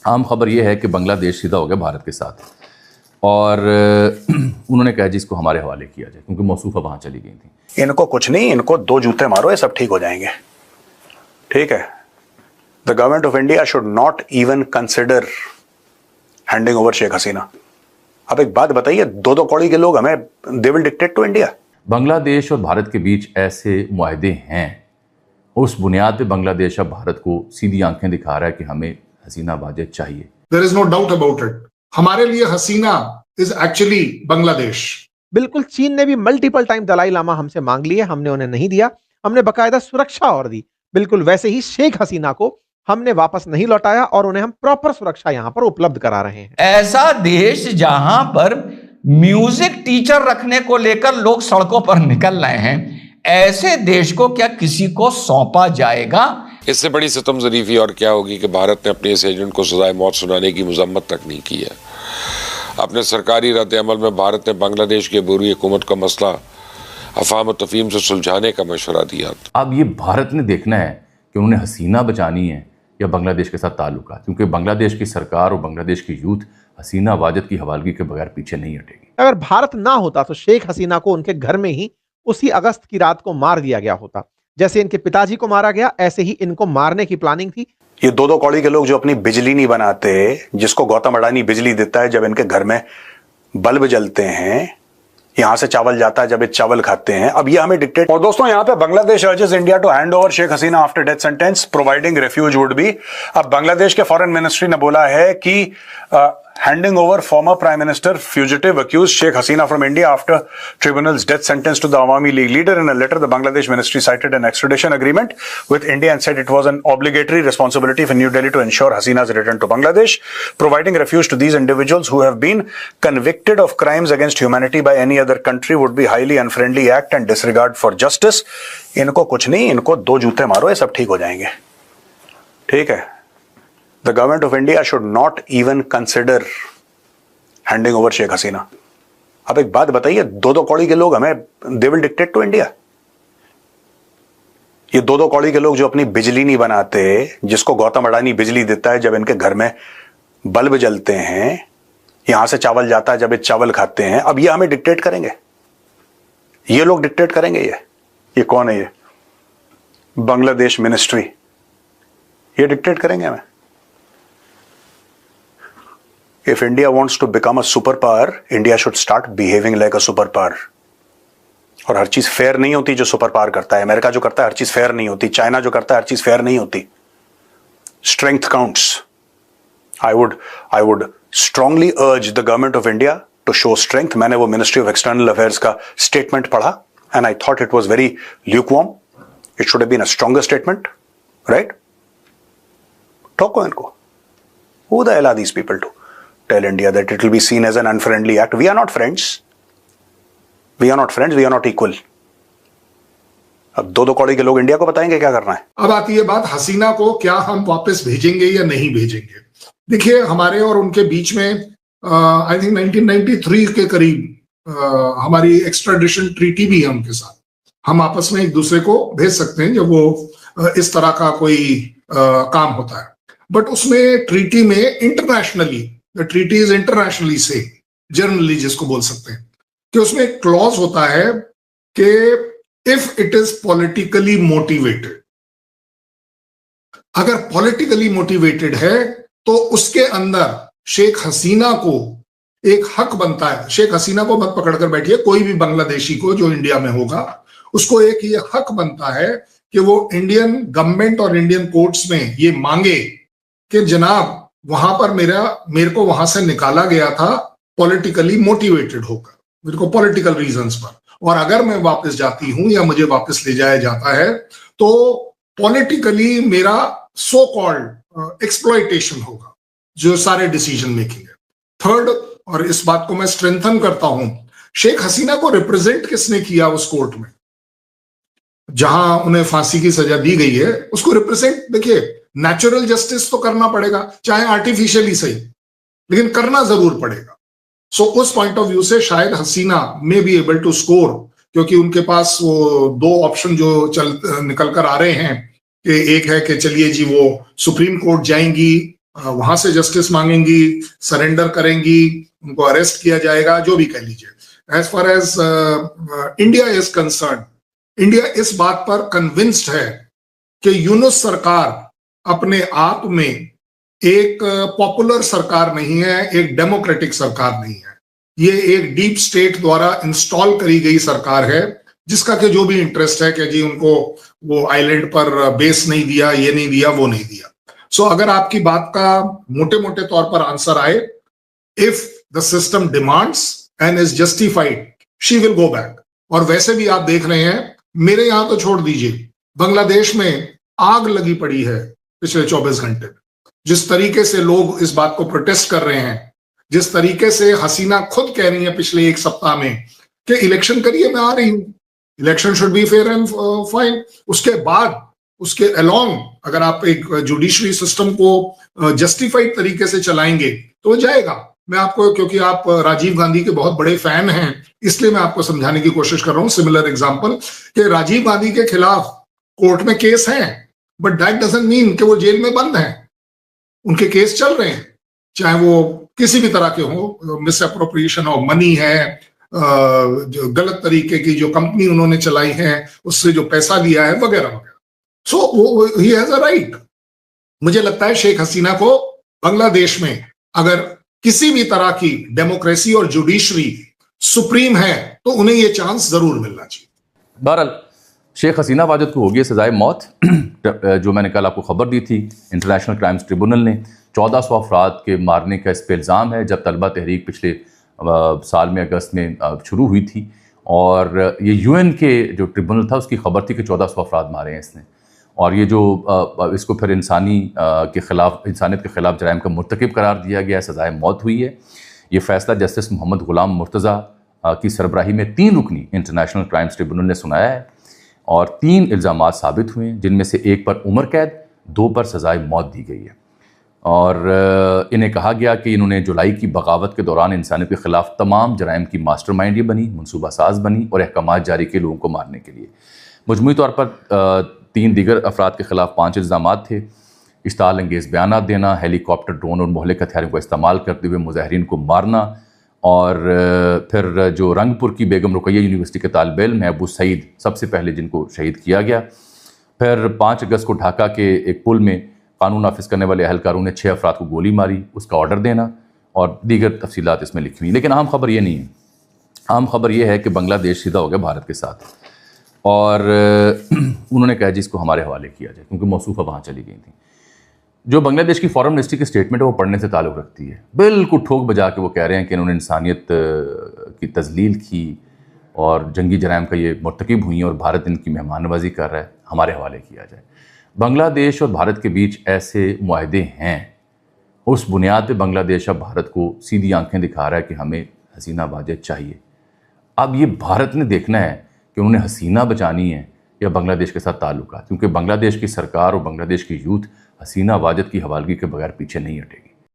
आम खबर यह है कि बांग्लादेश सीधा हो गया भारत के साथ और उन्होंने कहा जी इसको हमारे हवाले किया जाए क्योंकि मौसूफा वहां चली गई थी। इनको कुछ नहीं, इनको 2 जूते मारो, ये सब ठीक हो जाएंगे। ठीक है, the government of India should not even consider handing over Sheikh Hasina. अब एक बात बताइए, 2 कौड़ी के लोग हमें, they will dictate to India. Bangladesh और भारत के बीच ऐसे मुआहदे हैं, उस बुनियाद पे बांग्लादेश अब भारत को सीधी आंखें दिखा रहा है कि हमें हसीना वाजेद चाहिए। There is no doubt about it. हमारे लिए हसीना इज एक्चुअली बांग्लादेश। बिल्कुल, चीन ने भी मल्टीपल टाइम दलाई लामा हमसे मांग लिए, हमने उन्हें नहीं दिया। हमने बकायदा सुरक्षा और दी। बिल्कुल वैसे ही शेख हसीना को हमने वापस नहीं लौटाया और उन्हें हम प्रॉपर सुरक्षा यहां पर उपलब्ध करा रहे हैं। ऐसा देश जहां पर म्यूजिक टीचर रखने को लेकर लोग सड़कों पर निकल रहे हैं, ऐसे देश को क्या किसी को सौंपा जाएगा? इससे बड़ी सितम ज़रीफी और क्या होगी कि भारत ने अपने इस एजेंट को सजाए मौत सुनाने की मजम्मत तक नहीं की है। अपने सरकारी रद्द अमल में भारत ने बांग्लादेश की अबूरी हुकूमत का मसला अफाम तफहीम से सुलझाने का मशवरा दिया। अब ये भारत ने देखना है कि उन्होंने हसीना बचानी है या बांग्लादेश के साथ ताल्लुकात, क्योंकि बांग्लादेश की सरकार और बांग्लादेश की यूथ हसीना वाजेद की हवालगी के बगैर पीछे नहीं हटेगी। अगर भारत ना होता तो शेख हसीना को उनके घर में ही उसी अगस्त की रात को मार दिया गया होता। जैसे इनके पिताजी को मारा गया, ऐसे ही इनको मारने की प्लानिंग थी। ये 2 कौड़ी के लोग जो अपनी बिजली नहीं बनाते, जिसको गौतम अडानी बिजली देता है जब इनके घर में बल्ब जलते हैं, यहां से चावल जाता है जब ये चावल खाते हैं, अब ये हमें डिक्टेट। और दोस्तों यहां पे Bangladesh urges India to hand over Sheikh Hasina after death sentence, providing refuge would be. अब बांग्लादेश के फॉरेन मिनिस्ट्री ने बोला है कि handing over former Prime Minister fugitive accused Sheikh Hasina from India after tribunal's death sentence to the Awami League leader. In a letter, the Bangladesh ministry cited an extradition agreement with India and said it was an obligatory responsibility for New Delhi to ensure Hasina's return to Bangladesh. Providing refuge to these individuals who have been convicted of crimes against humanity by any other country would be highly unfriendly act and disregard for justice. इनको कुछ नहीं, इनको 2 जूते मारो, ये सब ठीक हो जाएंगे। ठीक है, the government of India should not even consider handing over Sheikh Hasina. अब एक बात बताइए, 2 कौड़ी के लोग हमें, they will dictate to India. ये 2 कौड़ी के लोग जो अपनी बिजली नहीं बनाते, जिसको गौतम अडानी बिजली देता है जब इनके घर में बल्ब जलते हैं, यहां से चावल जाता है जब ये चावल खाते हैं, अब ये हमें डिक्टेट करेंगे। ये लोग डिक्टेट करेंगे। ये कौन है? ये बांग्लादेश मिनिस्ट्री, ये डिक्टेट करेंगे हमें। If India wants to become a superpower, India should start behaving like a superpower. और हर चीज फेयर नहीं होती जो सुपर पावर करता है। अमेरिका जो करता है हर चीज फेयर नहीं होती। चाइना जो करता है हर चीज फेयर नहीं होती। Strength counts. I would strongly urge the government of India to show strength. मैंने वो Ministry of External Affairs का statement पढ़ा and I thought it was very lukewarm. It should have been a stronger statement, right? ठोको इनको। Who the hell are these people to tell India that it will be seen as an unfriendly act? We are not friends. We are not friends. We are not equal. अब 2 कौड़ी के लोग India को बताएंगे क्या करना है। अब आती है बात हसीना को क्या हम वापस भेजेंगे या नहीं भेजेंगे। देखिए, हमारे और उनके बीच में आई थिंक 1993 के करीब हमारी एक्स्ट्राडिशन ट्रीटी भी है उनके साथ। हम आपस में एक दूसरे को भेज सकते हैं जब वो इस तरह का कोई काम होता है। बट उसमें ट्रीटी में internationally, the treaty is internationally से जनरली जिसको बोल सकते हैं, कि उसमें एक क्लॉज होता है कि if it is politically motivated, अगर पॉलिटिकली मोटिवेटेड है तो उसके अंदर शेख हसीना को एक हक बनता है। शेख हसीना को मत पकड़कर बैठिए, कोई भी बांग्लादेशी को जो इंडिया में होगा उसको एक ये हक बनता है कि वो इंडियन गवर्नमेंट और इंडियन कोर्ट्स में ये मांगे कि जनाब वहां पर मेरे को वहां से निकाला गया था पॉलिटिकली मोटिवेटेड होकर, मेरे को पॉलिटिकल रीजंस पर, और अगर मैं वापस जाती हूं या मुझे वापस ले जाया जाता है तो पॉलिटिकली मेरा सो कॉल्ड एक्सप्लॉयटेशन होगा, जो सारे डिसीजन मेकिंग है। थर्ड, और इस बात को मैं स्ट्रेंथन करता हूं, शेख हसीना को रिप्रेजेंट किसने किया उस कोर्ट में जहां उन्हें फांसी की सजा दी गई है? उसको रिप्रेजेंट, देखिए, नेचुरल जस्टिस तो करना पड़ेगा, चाहे आर्टिफिशियली सही, लेकिन करना जरूर पड़ेगा। सो उस पॉइंट ऑफ व्यू से शायद Hasina may be able to score, क्योंकि उनके पास वो 2 ऑप्शन जो निकल कर आ रहे हैं कि एक है कि चलिए जी वो सुप्रीम कोर्ट जाएंगी वहां से जस्टिस मांगेंगी, सरेंडर करेंगी, उनको अरेस्ट किया जाएगा, जो भी कह लीजिए। As far as India is concerned, India इस बात पर कन्विंस्ड है कि यूनुस सरकार अपने आप में एक पॉपुलर सरकार नहीं है, एक डेमोक्रेटिक सरकार नहीं है। ये एक डीप स्टेट द्वारा इंस्टॉल करी गई सरकार है, जिसका कि जो भी इंटरेस्ट है कि जी उनको वो आइलैंड पर बेस नहीं दिया, ये नहीं दिया, वो नहीं दिया। सो अगर आपकी बात का मोटे मोटे तौर पर आंसर आए, if the system demands and is justified, she will go back. और वैसे भी आप देख रहे हैं, मेरे यहां तो छोड़ दीजिए, बांग्लादेश में आग लगी पड़ी है पिछले 24 घंटे में। जिस तरीके से लोग इस बात को प्रोटेस्ट कर रहे हैं, जिस तरीके से हसीना खुद कह रही है पिछले एक सप्ताह में कि इलेक्शन करिए, मैं आ रही हूं, election should be fair and fine. उसके बाद उसके अलोंग अगर आप एक जुडिशरी सिस्टम को जस्टिफाइड तरीके से चलाएंगे तो जाएगा। मैं आपको, क्योंकि आप राजीव गांधी के बहुत बड़े फैन हैं, इसलिए मैं आपको समझाने की कोशिश कर रहा हूं। सिमिलर एग्जांपल कि राजीव गांधी के खिलाफ कोर्ट में केस हैं, बट दैट डजंट मीन कि वो जेल में बंद हैं। उनके केस चल रहे हैं, चाहे वो किसी भी तरह के हो, मिस अप्रोप्रिएशन ऑफ मनी है, जो गलत तरीके की जो कंपनी उन्होंने चलाई है उससे जो पैसा लिया है, वगैरह वगैरह। सो ही हैज अ राइट। मुझे लगता है शेख हसीना को बांग्लादेश में अगर किसी भी तरह की डेमोक्रेसी और जुडिशरी सुप्रीम है तो उन्हें यह चांस जरूर मिलना चाहिए। बहरहाल शेख हसीना वाजिद को होगी सजाए मौत। जो मैंने कल आपको खबर दी थी, इंटरनेशनल क्राइम्स ट्रिब्यूनल ने 1400 अफराद के मारने का इस पर इल्ज़ाम है, जब तलबा तहरीक पिछले साल में अगस्त में शुरू हुई थी। और ये यूएन के जो ट्रिब्यूनल था उसकी खबर थी कि 1400 अफराद मारे हैं इसने। और ये जो इसको फिर इंसानियत के ख़िलाफ़ जराइम का मुर्तकिब करार दिया गया है, सजाए मौत हुई है। ये फ़ैसला जस्टिस मोहम्मद गुलाम मुर्तज़ा की सरबराही में 3 रुकनी इंटरनेशनल क्राइम्स ट्रिब्यूनल ने सुनाया है और 3 इल्ज़ामात साबित हुए हैं, जिनमें से 1 पर उम्र कैद, 2 पर सजाए मौत दी गई है। और इन्हें कहा गया कि इन्होंने जुलाई की बगावत के दौरान इंसानियत के ख़िलाफ़ तमाम जराइम की मास्टरमाइंड ये बनी, मनसूबा साज बनी और अहकामात जारी के लोगों को मारने के लिए। मजमूई तौर पर 3 दीगर अफराद के ख़िलाफ़ 5 इल्ज़ामात थे। इश्ताल अंगेज़ बयानात देना, हेलीकॉप्टर, ड्रोन और मोहलिक हथियारों का इस्तेमाल करते हुए मुजाहिरीन को मारना, और फिर जो रंगपुर की बेगम रुकैया यूनिवर्सिटी के तालिब इल्म है अबू सईद, सबसे पहले जिनको शहीद किया गया। फिर 5 अगस्त को ढाका के एक पुल में कानून नाफिज करने वाले अहलकारों ने 6 अफराद को गोली मारी, उसका ऑर्डर देना और दीगर तफसीलात इसमें लिखी हुई। लेकिन अहम खबर ये नहीं है। अहम खबर यह है कि बांग्लादेश सीधा हो गया भारत के साथ और उन्होंने कहा जी इसको हमारे हवाले किया जाए, क्योंकि मौसूफ़ा वहाँ चली गई थी। जो बांग्लादेश की फॉरेन मिनिस्ट्री की स्टेटमेंट है वो पढ़ने से ताल्लुक़ रखती है। बिल्कुल ठोक बजा के वो कह रहे हैं कि इन्होंने इंसानियत की तज़लील की और जंगी जराइम का ये मुर्तकिब हुई हैं और भारत इनकी मेहमान नवाजी कर रहा है, हमारे हवाले किया जाए। बांग्लादेश और भारत के बीच ऐसे मुआहदे हैं, उस बुनियाद पर बांग्लादेश अब भारत को सीधी आंखें दिखा रहा है कि हमें हसीना वाजिद चाहिए। अब ये भारत ने देखना है कि उन्होंने हसीना बचानी है या बांग्लादेश के साथ ताल्लुकात, क्योंकि बांग्लादेश की सरकार और बांग्लादेश की यूथ हसीना वाजिद की हवालगी के बगैर पीछे नहीं हटेगी।